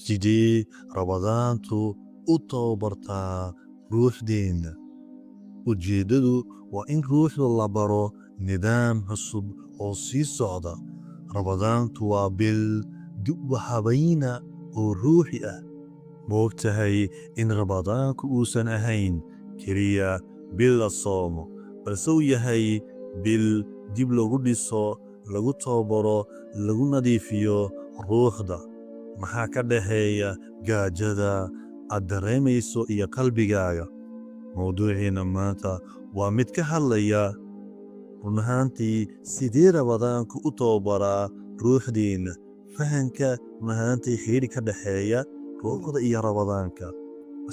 sidee rabadaantu u tababartaa ruuxdeenna. ujeeddadu waa in ruuxda la baro nidaam cusub oo sii socda. rabadaantu waa bil dib u habayna oo ruuxi ah. moogtahay in rabadaanku uusan ahayn keliya bil la soomo, balse uu yahay bil dib lagu dhiso, lagu tababaro, lagu nadiifiyo ruuxda. maxaa ka dhaxeeya gaajada aad dareemayso iyo qalbigaaga? mawduuciina maanta waa mid ka hadlaya run ahaantii sidee rabadaanku u tababaraa ruuxdeenna. fahanka run ahaantii xidhiidh ka dhaxeeya ruuxda iyo rabadaanka.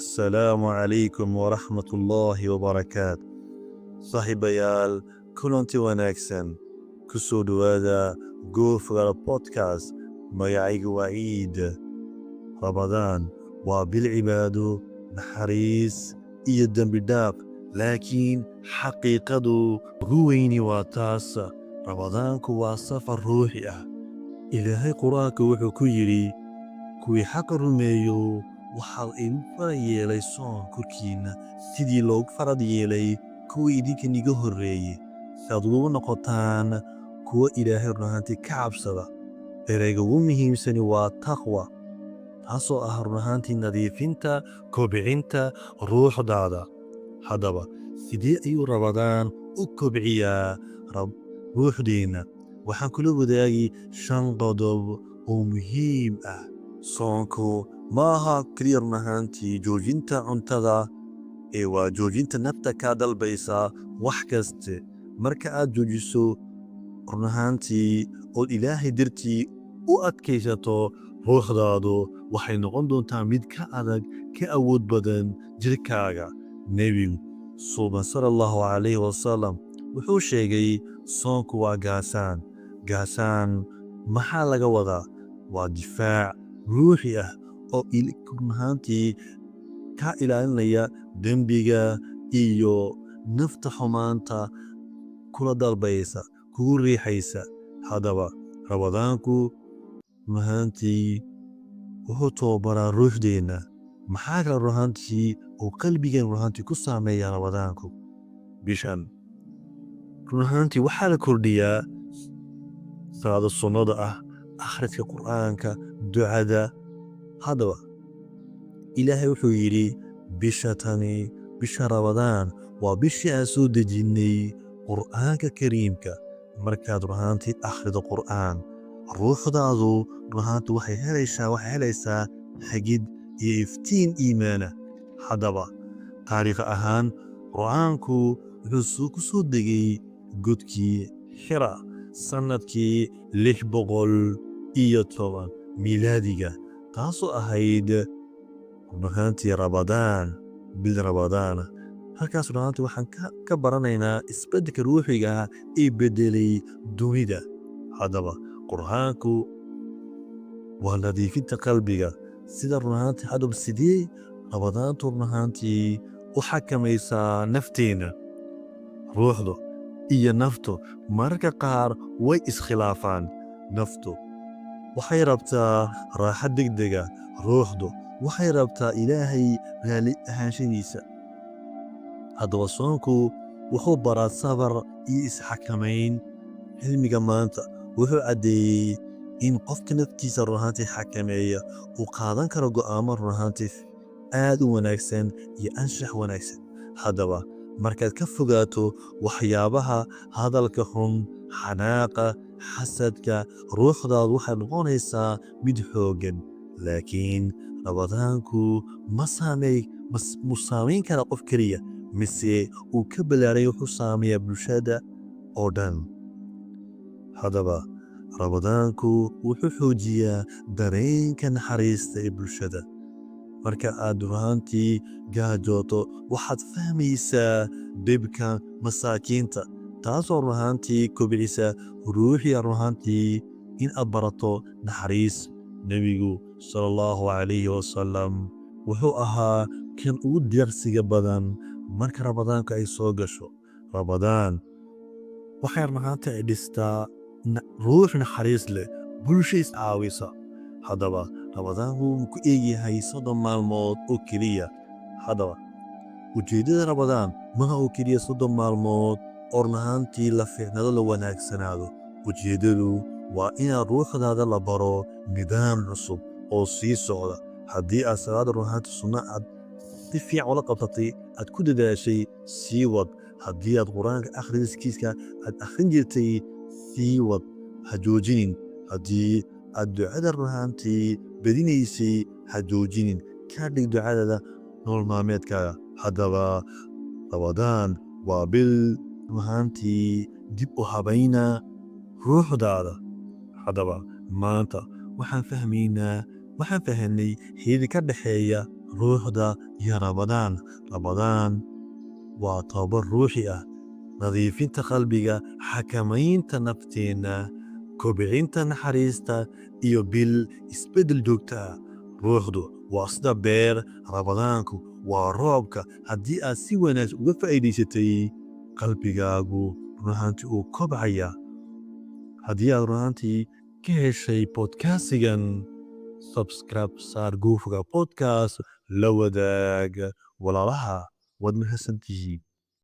assalaamu calaykum waraxmatullaahi wabarakaatu. saaxiibayaal, kulanti wanaagsan. ku soo dhowaada Go4 podcast. magacaygu waa ciid. rabadaan waa bil cibaado, naxariis iyo dembi dhaaf, laakiin xaqiiqadu ugu weyni waa taas. rabadaanku waa safar ruuxi ah. ilaahay qur-aanka wuxuu ku yidhi, kuwii xaqa rumeeyo waxaa igu farad yeelay soon korkiinna sidii loogu farad yeelay kuwii idinkan iga horreeyey, si aad ugu noqotaan kuwa ilaahay run ahaantii ka cabsada. ereyga ugu muhiimsani waa taqwa, taasoo ah run ahaantii nadiifinta, kobcinta ruuxdaada. haddaba sidee ayuu rabadaan u kobciyaa ruuxdeenna? waxaan kula wadaagi 5 qodob oo muhiim ah. soonku ma aha keliya run ahaantii joojinta cuntada, ee waa joojinta nafta kaa dalbaysa wax kaste. marka aad joojiso run ahaantii ood ilaahay dartii u adkaysato, ruuxdaadu waxay noqon doontaa mid ka adag, ka awood badan jirkaaga. nebigu suuban sala allahu calayhi wasalam wuxuu sheegay soonku waa gaasaan. gaasaan maxaa laga wadaa? waa difaac ruuxi ah oo run ahaantii ka ilaalinaya dembiga iyo nafta xumaanta kula dalbaysa, kugu riixaysa. haddaba rabadaanku run ahaantii wuxuu tababaraa ruuxdeenna. maxaa kale run ahaantii oo qalbigeen run ahaantii ku saameeya rabadaanku? bishan run ahaantii waxaa la kordhiyaa salaada sunnada ah, akhriska qur'aanka, ducada. haddaba ilaahay wuxuu yidhi, bisha rabadaan waa bishii aan soo dejinnay qur'aanka kariimka. markaad run ahaantii akhrido qur'aan, ruuxdaadu run ahaantii waxay helaysaa hagid iyo iftiin iimaana. haddaba taariikh ahaan qur'aanku wuxuu ku soo degay godkii Xira sannadkii 610 miilaadiga, taasoo ahayd run ahaantii rabadaan, bil rabadaana. halkaas run ahaantii waxaan ka baranaynaa isbeddelka ruuxiga ee beddelay dunida. haddaba qur'aanku waa nadiifinta qalbiga. sida run ahaantii haddaba sidee rabadaantu run ahaantii u xakamaysaa nafteenna? ruuxdu iyo naftu mararka qaar way iskhilaafaan. naftu waxay rabtaa raaxo degdega, ruuxdu waxay rabtaa ilaahay raalli ahaanshadiisa. haddaba soonku wuxuu baraa sabar iyo isxakamayn. cilmiga maanta wuxuu caddeeyey in qofka naftiisa run ahaantii xakameeya uu qaadan karo go'aamo run ahaantii aad u wanaagsan iyo anshax wanaagsan. haddaba markaad ka fogaato waxyaabaha hadalka xun, xanaaqa, xasadka, ruuxdaadu waxay noqonaysaa mid xooggan. laakiin rabadaanku mu saamayn kara qof keliya, mise uu ka ballaaray wuxuu saameeyaa bulshada oo dhan. haddaba rabadaanku wuxuu xoojiyaa dareenka naxariista ee bulshada. marka aad run ahaantii gaajooto, waxaad fahmaysaa dhibka masaakiinta, taasoo run ahaantii kobcisa ruuxiya run ahaantii in aad barato naxariis. nebigu sala allahu calayhi wasalam wuxuu ahaa kan ugu deeqsiga badan marka rabadaanku ay soo gasho. rabadaan waxay run ahaantii ay dhistaa ruux naxariis leh, bulsho is caawisa. haddaba rabadaanku wuu ku eegyahay 30 maalmood oo keliya. Haddaba ujeeddada rabadaan maha oo keliya 30 maalmood oo run ahaantii la fiicnado la wanaagsanaado. Ujeeddadu waa inaad ruuxdaada la baro nidaam cusub oo sii socda. Haddii aad salaada run ahaantii sunna aad si fiican ula qabsatay, aad ku dadaashay, sii wad. Haddii aad quraanka akhriskiisa aad akhrin jirtay, sii wad, ha joojinin. Haddii aad ducada run ahaantii badinaysay, ha joojinin. Ka dhig ducadaada nolol maalmeedkaaga. Haddaba rabadaan waa bil run ahaantii dib u habayna ruuxdaada. Haddaba maanta waxaan fahanay xiriir ka dhexeeya ruuxda iyo rabadaan. Rabadaan waa tababar ruuxi ah, nadiifinta qalbiga, xakamaynta nafteenna, kobcinta naxariista, iyo bil isbeddel joogto ah. Ruuxdu waa sida beer, rabadaanku waa roobka. Haddii aad si wanaagsan uga faa'iidaysatay, qalbigaagu run ahaantii uu kobcaya. Haddii aad run ahaantii ka heshay podcastgan, subscribe saar Google Podcast, la wadaag walaalaha. Waad mahadsantihiin.